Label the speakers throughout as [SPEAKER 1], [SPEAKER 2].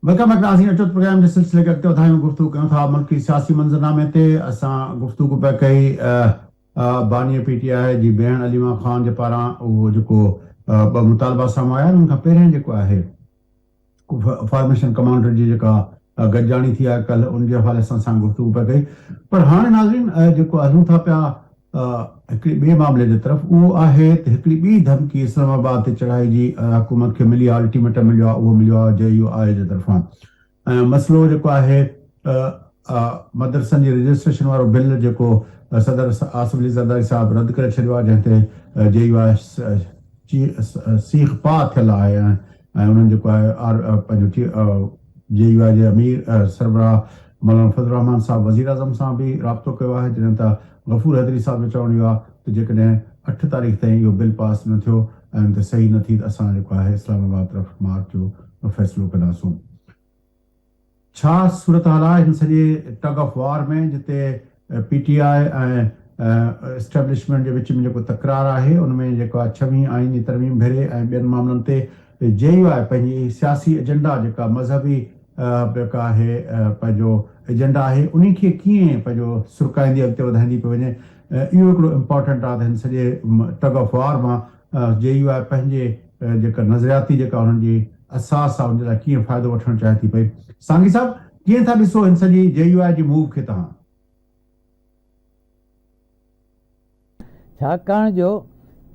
[SPEAKER 1] Welcome back नाज़रीन। अचो programme के सिलसिले के अॻिते वधायूं गुफ़्तगू कयूं था मुल्की सियासी मंज़रनामे ते। असां गुफ़्तगू पिया कई बानी पीटीआई जी भेण अलीमा ख़ान जे पारां उहो जेको ॿ मुतालबा साम्हूं आया आहिनि। उन खां पहिरियों जेको आहे फॉर्मेशन कमांडर जी जेका गॾिजाणी थी आहे कल्ह, उन जे हवाले सां गुफ़्तगू पिया कई। पर हाणे नाज़रीन जेको हलूं था पिया हिकिड़े ॿिए मामले जे तरफ़, उहो आहे त हिकिड़ी ॿी धमकी इस्लामाबाद ते चढ़ाई जी हुकूमत खे मिली आहे, अल्टीमेटम मिलियो आहे। उहो मिलियो आहे JUI जे तरफ़ां। मसइलो जेको आहे मदरसनि जी रजिस्ट्रेशन वारो बिल जेको सदर आसिफ अली ज़रदारी साहब रद्द करे छॾियो आहे, जंहिं ते JUI सीख पा थियल आहे। ऐं उन्हनि जेको आहे पंहिंजो JUI जे अमीर सरबराह मौलाना फज़ल रहमान साहब वज़ीर आज़म सां बि राब्तो कयो आहे, जॾहिं त गफ़ूर हैदरी साहब जो चवणु इहो आहे त जेकॾहिं 8 तारीख़ ताईं इहो बिल पास न थियो ऐं त सही न थी त असां जेको आहे इस्लामाबाद तरफ़ मार्च जो फ़ैसिलो कंदासूं। छा सूरत हाल आहे हिन सॼे टग ऑफ वार में, जिते PTI ऐं एस्टेब्लिशमेंट जे विच में जेको तकरार आहे, उनमें जेको आहे 6वीं आईनी तरमीम भेरे ऐं ॿियनि मामलनि ते JUI पंहिंजी सियासी एजेंडा जेका मज़हबी जेका आहे पंहिंजो एजेंडा आहे, उन खे कीअं पंहिंजो सुरकाईंदी अॻिते वधाईंदी पई वञे, इहो हिकिड़ो इम्पोर्टेंट आहे त हिन सॼे टग ऑफ वार मां JUI पंहिंजे जेका नज़रियाती जेका हुननि जी असास आहे उन लाइ कीअं फ़ाइदो वठणु चाहे थी पई। सांगी साहब, कीअं था ॾिसो हिन सॼी JUI जी मूव खे तव्हां?
[SPEAKER 2] छाकाणि जो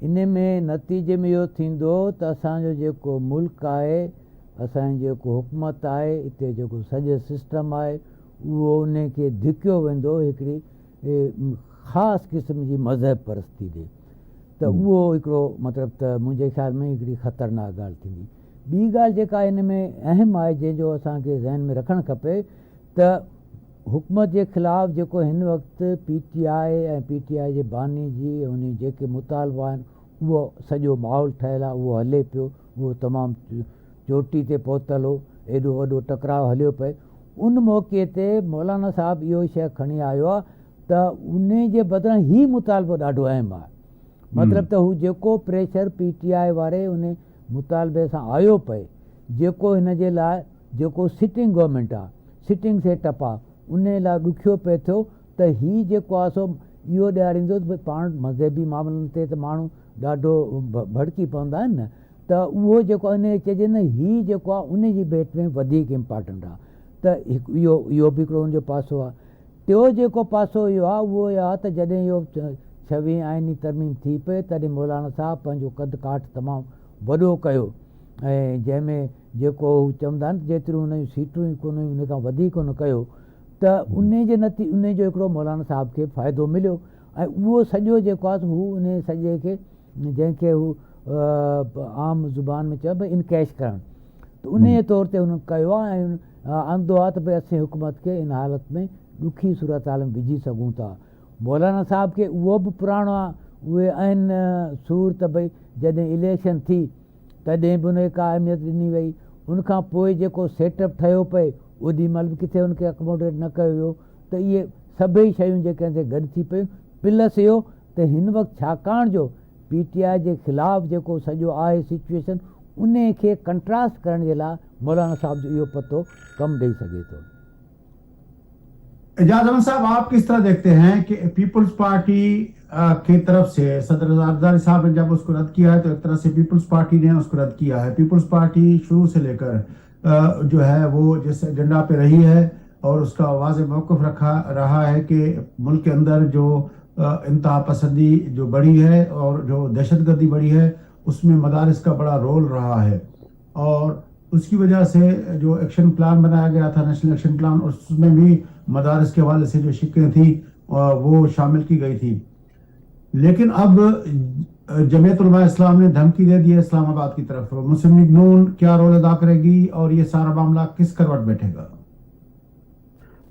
[SPEAKER 2] इन में नतीजे में इहो थींदो त असांजो जेको मुल्क आहे, असांजी जेको हुकूमत आहे, हिते जेको सॼो सिस्टम आहे, उहो उन खे धिकियो वेंदो हिकिड़ी ख़ासि क़िस्म जी मज़हब परस्ती ॾे। त उहो हिकिड़ो मतिलबु त मुंहिंजे ख़्याल में हिकिड़ी ख़तरनाक ॻाल्हि थींदी। ॿी ॻाल्हि जेका हिन में अहम आहे, जंहिंजो असांखे ज़हन में रखणु खपे, त हुकूमत जे ख़िलाफ़ु जेको हिन वक़्तु PTI ऐं PTI जे बानी जी उन जेके मुतालबा आहिनि, उहो सॼो माहौल ठहियलु आहे, उहो हले पियो, उहो तमामु चोटी ते पहुतल हो, एॾो वॾो टकराव हलियो पए। उन मौक़े ते मौलाना साहब इहो शइ खणी आयो आहे त उन जे बदिरां ही मुतालबो ॾाढो अहम आहे। मतिलबु त हू जेको प्रेशर PTI वारे उन मुतालबे सां आयो पए, जेको हिन जे लाइ जेको सिटिंग गवर्नमेंट आहे, सिटिंग सेटअप आहे, उन लाइ ॾुखियो पिए थियो त हीउ जेको आहे सो इहो ॾियारींदो त भई पाण मज़हबी मामलनि ते त माण्हू ॾाढो भड़की पवंदा आहिनि न, त उहो जेको इन चइजे न, हीउ जेको आहे उन जी भेट में वधीक इम्पॉर्टेंट आहे। त इहो बि हिकिड़ो उनजो पासो आहे। टियों जेको पासो इहो आहे, उहो आहे त जॾहिं इहो 6वीं आईनी तरमीम थी पए, तॾहिं मौलाना साहब पंहिंजो कद काठ तमामु वॾो कयो, ऐं जंहिंमें जेको हू चवंदा आहिनि जेतिरियूं उन जूं सीटूं ई कोन हुयूं, उन खां वधीक उन कयो, त उन जो हिकिड़ो मौलाना साहब खे फ़ाइदो मिलियो। ऐं उहो सॼो जेको आहे हू उन सॼे खे, जंहिंखे हू आम ज़ुबान में चयो भई इनकैश करणु, त उन जे तौर ते हुन कयो आहे। ऐं आंदो आहे त भई असीं हुकूमत खे इन हालत में ॾुखी सूरत हाल में विझी सघूं था। मौलाना साहब खे उहो बि पुराणो आहे, उहे आहिनि सूर त भई जॾहिं इलेक्शन थी तॾहिं बि उनखे का अहमियत ॾिनी वई, उनखां पोइ जेको सेटअप ठहियो पए ओॾी महिल बि किथे उनखे अकोमोडेट न कयो वियो। त इहे सभई शयूं जेके हिते गॾु थी पियूं, प्लस इहो त हिन वक़्तु छाकाणि जो PTI जे ख़िलाफ़ु जेको सॼो आहे सिचुएशन, उन खे कंट्रास्ट करण जे लाइ मौलाना साहब जो इहो पतो कमु ॾेई सघे थो।
[SPEAKER 1] एजाज अहमद साहब, आप किस तरह देखते हैं कि पीपल्स पार्टी की तरफ से सदर ज़रदारी साहब ने जब उसको रद्द किया है, तो एक तरह से पीपल्स पार्टी ने उसको रद्द किया है। पीपल्स पार्टी शुरू से लेकर जो है वो जिस एजेंडा पे रही है और उसका वाज़ेह मौक़िफ़ रहा है कि मुल्क के अंदर जो इंतहा पसंदी जो बढ़ी है और जो दहशतगर्दी बढ़ी है, उसमें मदारिस का बड़ा रोल रहा है। और उसकी वजह से जो एक्शन प्लान बनाया गया था, नेशनल एक्शन प्लान, उसमें भी मदारिस के हवाले से जो शिकें थी वो शामिल की गई थी। लेकिन अब जमीयत उलमा इस्लाम ने धमकी दे दी है इस्लामाबाद की तरफ। मुस्लिम लीग नून क्या रोल अदा करेगी और ये सारा मामला किस करवट बैठेगा?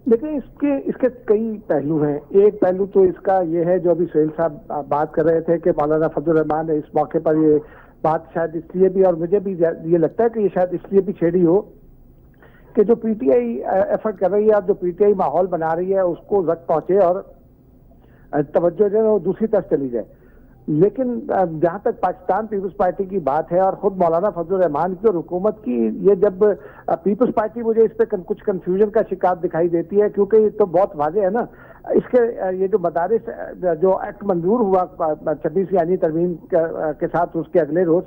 [SPEAKER 3] देखिए, इसके कई पहलू हैं। एक पहलू तो इसका ये है जो अभी सुहेल साहब बात कर रहे थे कि मौलाना फजल रहमान ने इस मौके पर ये बात शायद इसलिए भी, और मुझे भी ये लगता है कि ये शायद इसलिए भी छेड़ी हो कि जो PTI एफर्ट कर रही है, अब जो PTI माहौल बना रही है, उसको जख्म पहुंचे और तवज्जो जो है वो दूसरी तरफ चली जाए। लेकिन जहां तक पाकिस्तान पीपल्स पार्टी की बात है और खुद मौलाना फजल रहमान की और हुकूमत की, ये जब पीपल्स पार्टी मुझे इस पे कुछ कंफ्यूजन का शिकार दिखाई देती है, क्योंकि ये तो बहुत वाजे है ना। इसके ये जो मदारिस जो एक्ट मंजूर हुआ 26 यानी तरमीम के साथ उसके अगले रोज,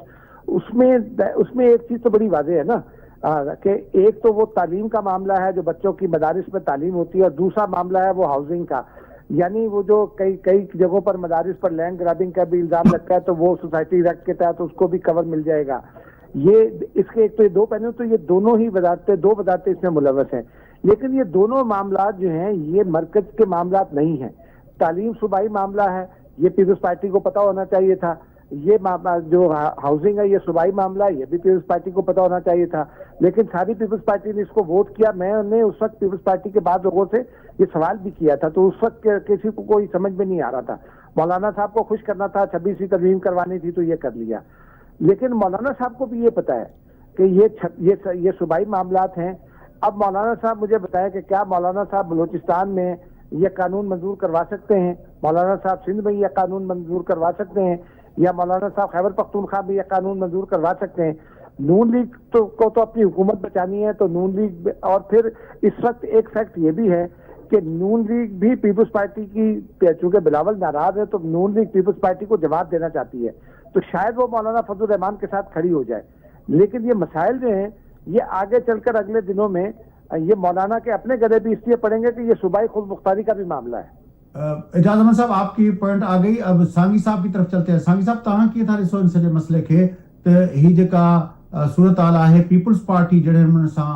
[SPEAKER 3] उसमें एक चीज तो बड़ी वाजे है ना कि एक तो वो तालीम का मामला है जो बच्चों की मदारिस में तालीम होती है, और दूसरा मामला है वो हाउसिंग का। यानी वो जो कई जगहों पर मदारिस पर लैंड ग्रैबिंग का भी इल्जाम लगता है, तो वो सोसाइटी एक्ट के तहत उसको भी कवर मिल जाएगा। ये इसके एक तो ये दो पहलू, तो ये दोनों ही दो वजारतें इसमें मुलव्वस हैं। लेकिन ये दोनों मामला जो हैं ये मरकज के मामला नहीं हैं। तालीम सूबाई मामला है, ये पीपल्स पार्टी को पता होना चाहिए था। ये जो हाउसिंग है ये सूबाई मामला है, ये भी पीपल्स पार्टी को पता होना चाहिए था। लेकिन सारी पीपल्स पार्टी ने इसको वोट किया। मैंने उस वक्त पीपल्स पार्टी के बाद लोगों से ये सवाल भी किया था, तो उस वक्त किसी को कोई समझ में नहीं आ रहा था। मौलाना साहब को खुश करना था, 26वीं तरमीम करवानी थी, तो ये कर लिया। लेकिन मौलाना साहब को भी ये पता है कि ये सूबाई मामलात हैं। अब मौलाना साहब मुझे बताया कि क्या मौलाना साहब बलूचिस्तान में ये कानून मंजूर करवा सकते हैं, मौलाना साहब सिंध में यह कानून मंजूर करवा सकते हैं, या मौलाना साहब खैबर पख्तूनख्वा में यह कानून मंजूर करवा सकते हैं। नून लीग को तो अपनी हुकूमत बचानी है, तो नून लीग और फिर इस वक्त एक फैक्ट ये भी है कि नून लीग भी पीपल्स पार्टी की, चूंकि बिलावल नाराज है तो नून लीग पीपल्स पार्टी को जवाब देना चाहती है, तो शायद वो मौलाना फजल रहमान के साथ खड़ी हो जाए। लेकिन ये मसाइल जो हैं ये आगे चलकर अगले दिनों में ये मौलाना के अपने गले भी इसलिए पड़ेंगे कि ये सूबाई खुद मुख्तारी का भी मामला है।
[SPEAKER 1] एजाज अहमद साहब, आपकी पॉइंट आ गई। अब सांगी साहब की तरफ चलते हैं। सांगी साहब, तव्हां कीअं था ॾिसो इन सॼे मसइले खे, त ही जेका सूरत हाल आहे, पीपल्स पार्टी जॾहिं हुन सां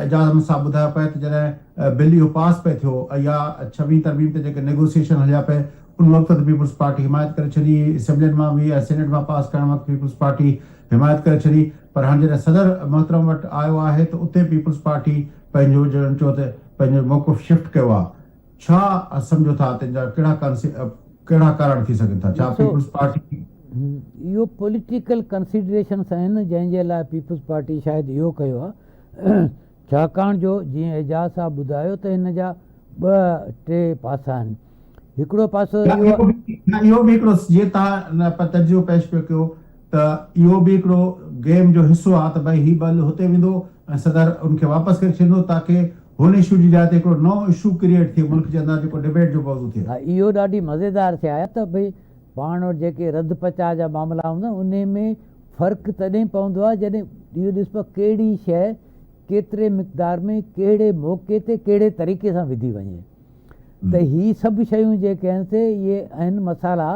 [SPEAKER 1] एजाज अहमद साहब ॿुधायो पिया त जॾहिं बिल इहो पास पियो थियो या 26वीं तरमीम ते जेके नेगोशिएशन हलिया पिया, उन वक़्त ते पीपल्स पार्टी हिमायत करे छॾी, असेंबली मां बि ऐं सेनेट मां पास करण वक़्तु पीपल्स पार्टी हिमायत करे छॾी। पर हाणे जॾहिं सदर मोहतरम वटि आयो आहे त उते पीपल्स पार्टी पंहिंजो चओ त पंहिंजो मौक़िफ़ शिफ्ट कयो आहे। छा सम्झो था तंहिंजा कहिड़ा कारण थी सघनि था? छा पीपल्स पार्टी
[SPEAKER 2] इहो पॉलिटिकल कंसिडरेशन्स आहिनि जंहिंजे लाइ पीपल्स पार्टी शायदि इहो कयो आहे, छाकाणि जो जीअं एजाज साहब ॿुधायो त हिन जा 2-3 पासा आहिनि। हिकिड़ो पासो
[SPEAKER 1] इहो बि हिकिड़ो, जीअं तव्हां तर्जुमो पेश पियो कयो, त इहो बि हिकिड़ो गेम जो हिसो आहे त भई ही बल हुते वेंदो ऐं सदर उनखे वापसि करे छॾींदो, ताकी हुन इशू जी जाइ ते हिकिड़ो नओं इशू क्रिएट थिए, मुल्क जे अंदरि जेको डिबेट जो मौज़ू थिए।
[SPEAKER 2] हा, इहो ॾाढी मज़ेदार शइ आहे त भई पाण वटि जेके रद पचा जा मामला हूंदा उन में फ़र्क़ु तॾहिं पवंदो आहे जॾहिं इहो ॾिसबो कहिड़ी शइ केतिरे मिक़दार में कहिड़े मौक़े ते कहिड़े तरीक़े सां विधी वञे। त ही सभु शयूं जेके आहिनि से इहे आहिनि मसाला,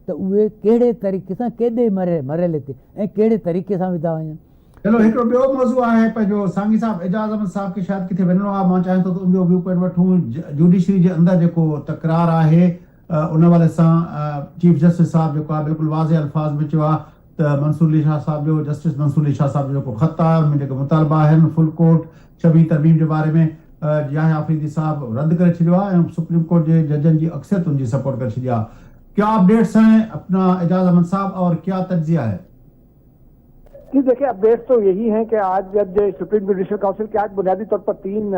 [SPEAKER 2] त उहे कहिड़े तरीक़े सां केॾे मरहले ते ऐं कहिड़े तरीक़े सां विधा वञनि।
[SPEAKER 1] चलो, हिकिड़ो ॿियो मौज़ू आहे पंहिंजो सांगी साहब, एजाज अहमद साहब खे शायदि किथे वञिणो आहे, मां चाहियां थो त उनजो व्यू पॉइंट वठूं। जुडिशरी जे अंदरि जेको तकरार आहे उन वाले सां चीफ जस्टिस साहब जेको आहे बिल्कुलु वाज़े अल्फाज़ में चयो आहे त मंसूर अली शाह साहब जो, जस्टिस मंसूर अली शाह साहब जो जेको ख़त आहे उनमें जेके मुतालबा आहिनि फुल कोर्ट 26वीं तरमीम जे बारे में, याहिया आफ़रीदी साहब रद्द करे छॾियो आहे ऐं सुप्रीम कोर्ट जे जजनि जी अक्सरियत उनजी सपोर्ट करे छॾी आहे। क्या अपडेट्स हैं अपना एजाज अहमद साहब और क्या तज्जिया है?
[SPEAKER 3] जी देखिए, अपडेट्स तो यही है कि आज जब सुप्रीम जुडिशल काउंसिल के आज बुनियादी तौर पर 3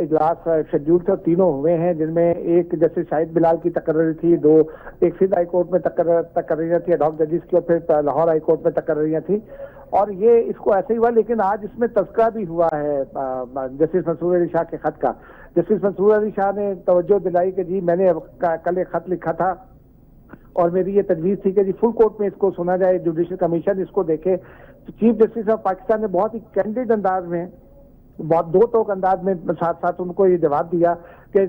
[SPEAKER 3] इजलास शेड्यूल थे और तीनों हुए हैं, जिनमें एक जस्टिस शाहिद बिलाल की तकर्री थी, 2 एक सिंध हाई कोर्ट में तकर्रियां थी एडॉक जजिस की, और फिर लाहौर हाई कोर्ट में तकर्रियां थी। और ये इसको ऐसे ही हुआ, लेकिन आज इसमें तज़किरा भी हुआ है जस्टिस मंसूर अली शाह के खत का। जस्टिस मंसूर अली शाह ने तवज्जो दिलाई कि जी मैंने कल एक खत लिखा था और मेरी ये तजवीज़ थी कि जी फुल कोर्ट में इसको सुना जाए, जुडिशल कमीशन इसको देखे। तो चीफ जस्टिस ऑफ पाकिस्तान ने बहुत ही कैंडिड अंदाज में, बहुत दो टोक अंदाज में साथ साथ उनको ये जवाब दिया कि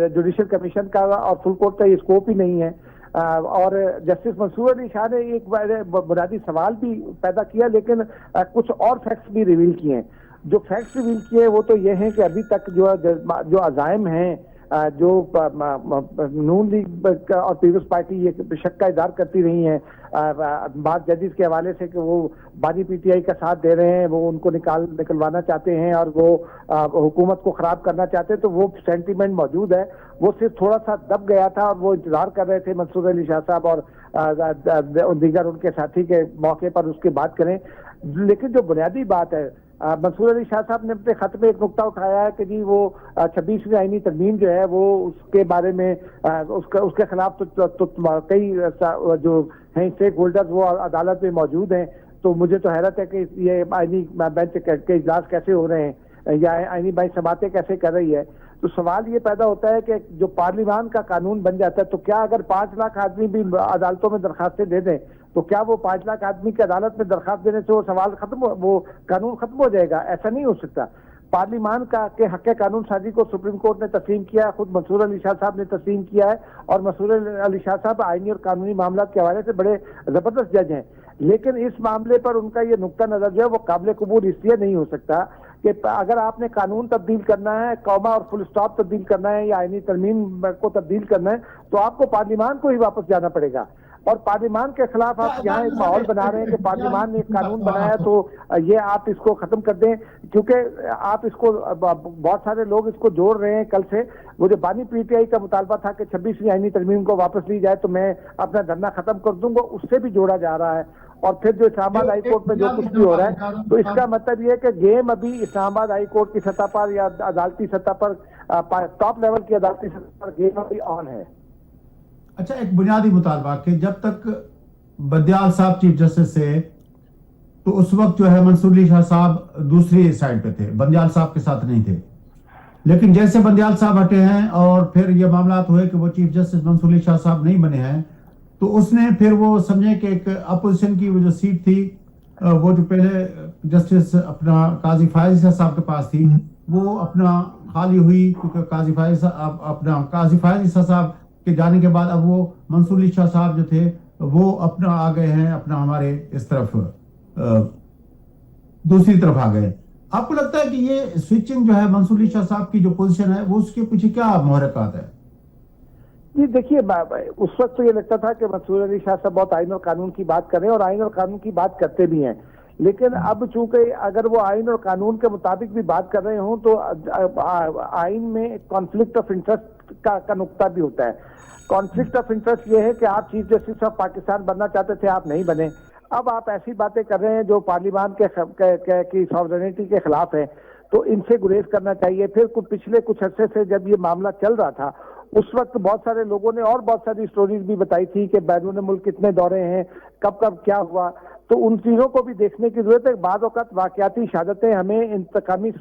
[SPEAKER 3] जुडिशल कमीशन का और फुल कोर्ट का ये स्कोप ही नहीं है। और जस्टिस मंसूर अली शाह ने एक बुनियादी सवाल भी पैदा किया, लेकिन कुछ और फैक्ट्स भी रिवील किए हैं। जो फैक्ट्स रिवील किए वो तो ये हैं कि अभी तक जो अज़ाइम हैं, जो नून लीग और पीपल्स पार्टी ये शक का इज़हार करती रही हैं बाद जजिस के हवाले से कि वो बानी पीटीआई का साथ दे रहे हैं, वो उनको निकलवाना चाहते हैं और वो हुकूमत को ख़राब करना चाहते हैं, तो वो सेंटीमेंट मौजूद है। वो सिर्फ थोड़ा सा दब गया था और वो इंतज़ार कर रहे थे मंसूर अली शाह साहब और दीगर उनके साथी के मौके पर उसकी बात करें। लेकिन जो बुनियादी बात है मंसूर अली शाह साहब ने अपने खत में एक नुक्ता उठाया है कि जी वो 26वीं आईनी तरमीम जो है वो उसके बारे में उसके खिलाफ तो कई जो हैं स्टेक होल्डर्स वो अदालत में मौजूद हैं। तो मुझे तो हैरत है कि ये आईनी बेंच के इजलास कैसे हो रहे हैं या आईनी बेंच समातें कैसे कर रही है। तो सवाल ये पैदा होता है कि जो पार्लियामान का कानून बन जाता है तो क्या अगर 5 लाख आदमी भी अदालतों में दरखास्तें दे दें तो क्या वो 5 लाख आदमी की अदालत में दरखास्त देने से वो सवाल वो कानून खत्म हो जाएगा? ऐसा नहीं हो सकता। पार्लियामान का के हक कानून साजी को सुप्रीम कोर्ट ने तस्लीम किया है, खुद मंसूर अली शाह साहब ने तस्लीम किया है और मंसूर अली शाह साहब आईनी और कानूनी मामला के हवाले से बड़े जबरदस्त जज हैं। लेकिन इस मामले पर उनका ये नुक्ता नजर जो है वो काबिल कबूल इसलिए नहीं हो सकता कि अगर आपने कानून तब्दील करना है, कौमा और फुल स्टॉप तब्दील करना है या आईनी तरमीम को तब्दील करना है तो आपको पार्लियामान को ही वापस जाना पड़ेगा। और पार्लियामान के खिलाफ आप यहाँ एक माहौल बना रहे हैं कि पार्लियामान ने एक कानून बनाया तो ये आप इसको खत्म कर दें, क्योंकि आप इसको बहुत सारे लोग इसको जोड़ रहे हैं। कल से वो जो बानी पीटीआई का मुतालबा था कि 26वीं आईनी तरमीम को वापस ली जाए तो मैं अपना धरना खत्म कर दूंगा, उससे भी जोड़ा जा रहा है। और फिर जो इस्लामाबाद हाई कोर्ट में जो कुछ भी हो रहा है तो इसका मतलब ये है कि गेम अभी इस्लामाबाद हाई कोर्ट की सतह पर या अदालती सतह पर टॉप लेवल की अदालती सतह पर गेम अभी ऑन है।
[SPEAKER 1] अच्छा, एक बुनियादी मुतालबा कि जब तक बंदयाल साहब चीफ जस्टिस थे तो उस वक्त जो है मंसूर अली शाह साहब दूसरी साइड पे थे, बंदयाल साहब के साथ नहीं थे। लेकिन जैसे बंदयाल साहब हटे हैं और फिर ये मामला हुए कि वो चीफ जस्टिस मंसूर अली शाह साहब नहीं बने हैं तो उसने फिर वो समझे कि एक अपोजिशन की वो जो सीट थी वो जो पहले जस्टिस अपना काजी फायज साहब के पास थी वो अपना खाली हुई, क्योंकि काजी फायज साहब के जाने के बाद अब वो मंसूर अली शाह साहब जो थे वो अपना आ गए हैं, अपना हमारे इस तरफ दूसरी तरफ आ गए। आपको लगता है कि ये स्विचिंग जो है मंसूर अली शाह साहब की जो पोजीशन है वो उसके पीछे क्या मुहर्रिकात है?
[SPEAKER 3] जी देखिए, उस वक्त तो ये लगता था कि मंसूर अली शाह साहब बहुत आइन और कानून की बात कर रहे हैं और आइन और कानून की बात करते भी हैं। लेकिन अब चूंकि अगर वो आइन और कानून के मुताबिक भी बात कर रहे हों तो आइन में कॉन्फ्लिक्ट ऑफ इंटरेस्ट का नुक्ता भी होता है। कॉन्फ्लिक्ट ऑफ इंटरेस्ट ये है कि आप चीफ जस्टिस ऑफ पाकिस्तान बनना चाहते थे, आप नहीं बने। अब आप ऐसी बातें कर रहे हैं जो पार्लियामान की सॉवरेनिटी के खिलाफ है, तो इनसे गुरेज करना चाहिए। फिर पिछले कुछ अरसे से जब ये मामला चल रहा था उस वक्त बहुत सारे लोगों ने और बहुत सारी स्टोरीज भी बताई थी कि बैरून मुल्क कितने दौरे हैं, कब कब क्या हुआ। तो उन चीजों को भी देखने की जरूरत है। बाद औक़ात वाकयाती शहादतें हमें इंतकामी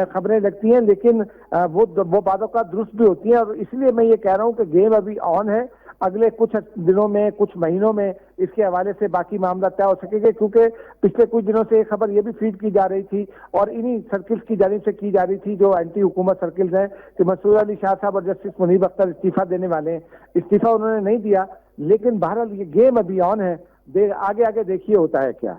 [SPEAKER 3] खबरें लगती हैं, लेकिन वो बाद औक़ात दुरुस्त भी होती हैं। और इसलिए मैं ये कह रहा हूँ कि गेम अभी ऑन है। अगले कुछ दिनों में, कुछ महीनों में इसके हवाले से बाकी मामला तय हो सकेगा, क्योंकि पिछले कुछ दिनों से एक खबर ये भी फीड की जा रही थी और इन्हीं सर्किल्स की जानिब से की जा रही थी जो एंटी हुकूमत सर्किल्स हैं कि मंसूर अली शाह साहब और जस्टिस मुनीब अख्तर इस्तीफा देने वाले हैं। इस्तीफा उन्होंने नहीं दिया, लेकिन बहरहाल ये गेम अभी ऑन है। आगे आगे देखिए होता है क्या।